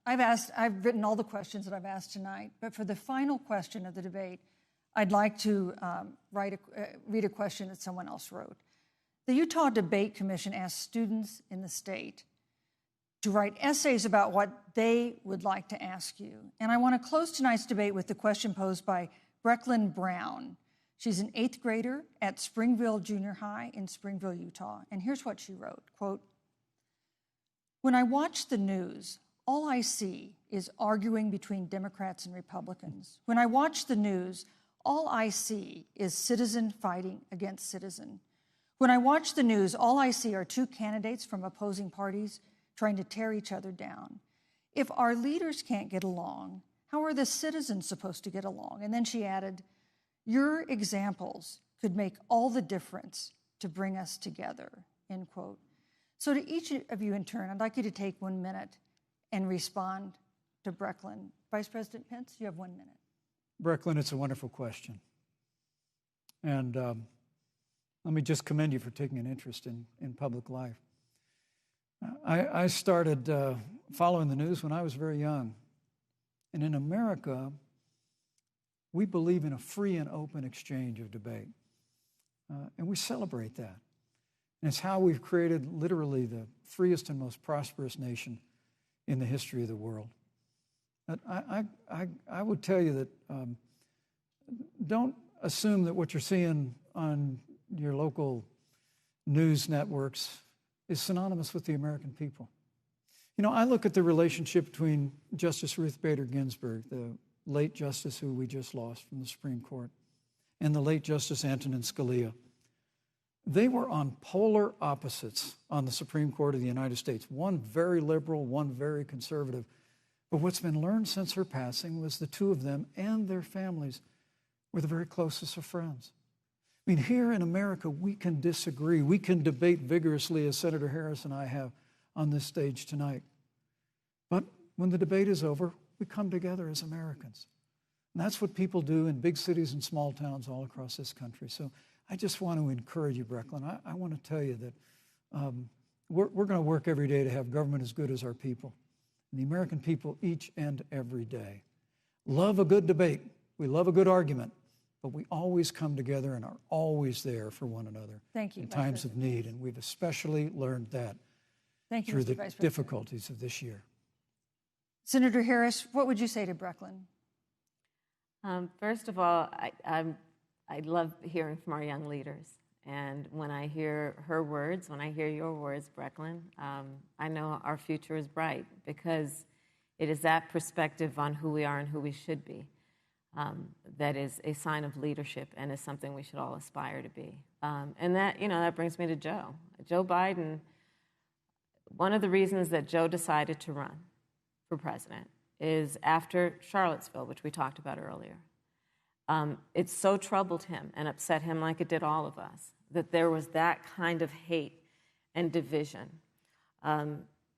I've written all the questions that I've asked tonight, but for the final question of the debate, I'd like to read a question that someone else wrote. The Utah Debate Commission asked students in the state to write essays about what they would like to ask you. And I want to close tonight's debate with the question posed by Brecklin Brown. She's an 8th grader at Springville Junior High in Springville, Utah. And here's what she wrote, quote, "When I watch the news, all I see is arguing between Democrats and Republicans. When I watch the news, all I see is citizen fighting against citizen. When I watch the news, all I see are two candidates from opposing parties trying to tear each other down. If our leaders can't get along, how are the citizens supposed to get along?" And then she added, "Your examples could make all the difference to bring us together," end quote. So to each of you in turn, I'd like you to take 1 minute and respond to Brecklin. Vice President Pence, you have 1 minute. Brecklin, it's a wonderful question. And let me just commend you for taking an interest in public life. I started following the news when I was very young. And in America, we believe in a free and open exchange of debate. And we celebrate that. And it's how we've created literally the freest and most prosperous nation in the history of the world. But I would tell you that don't assume that what you're seeing on your local news networks is synonymous with the American people. You know, I look at the relationship between Justice Ruth Bader Ginsburg, the late justice who we just lost from the Supreme Court, and the late Justice Antonin Scalia. They were on polar opposites on the Supreme Court of the United States, one very liberal, one very conservative. But what's been learned since her passing was the two of them and their families were the very closest of friends. I mean, here in America, we can disagree. We can debate vigorously, as Senator Harris and I have on this stage tonight. But when the debate is over, we come together as Americans. And that's what people do in big cities and small towns all across this country. So I just want to encourage you, Brecklin. I want to tell you that we're going to work every day to have government as good as our people. And the American people each and every day love a good debate. We love a good argument. But we always come together and are always there for one another in times of need. And we've especially learned that through the difficulties of this year. Senator Harris, what would you say to Brecklin? First of all, I love hearing from our young leaders. And when I hear her words, when I hear your words, Brecklin, I know our future is bright because it is that perspective on who we are and who we should be. That is a sign of leadership and is something we should all aspire to be. And that, that brings me to Joe. Joe Biden, one of the reasons that Joe decided to run for president is after Charlottesville, which we talked about earlier. It so troubled him and upset him like it did all of us, that there was that kind of hate and division.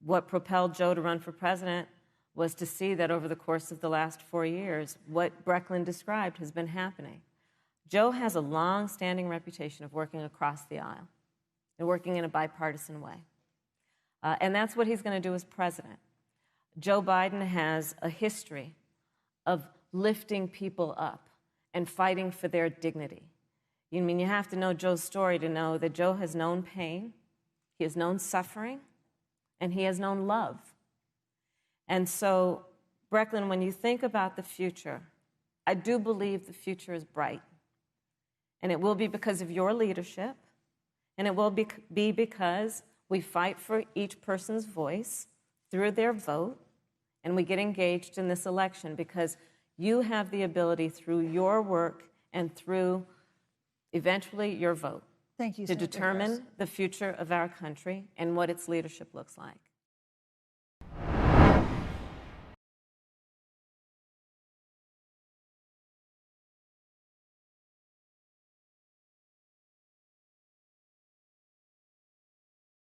What propelled Joe to run for president was to see that over the course of the last 4 years, what Brecklin described has been happening. Joe has a long-standing reputation of working across the aisle and working in a bipartisan way. And that's what he's going to do as president. Joe Biden has a history of lifting people up and fighting for their dignity. You have to know Joe's story to know that Joe has known pain, he has known suffering, and he has known love. And so, Brecklin, when you think about the future, I do believe the future is bright. And it will be because of your leadership, and it will be because we fight for each person's voice through their vote, and we get engaged in this election because you have the ability through your work and through, eventually, your vote to determine the future of our country and what its leadership looks like.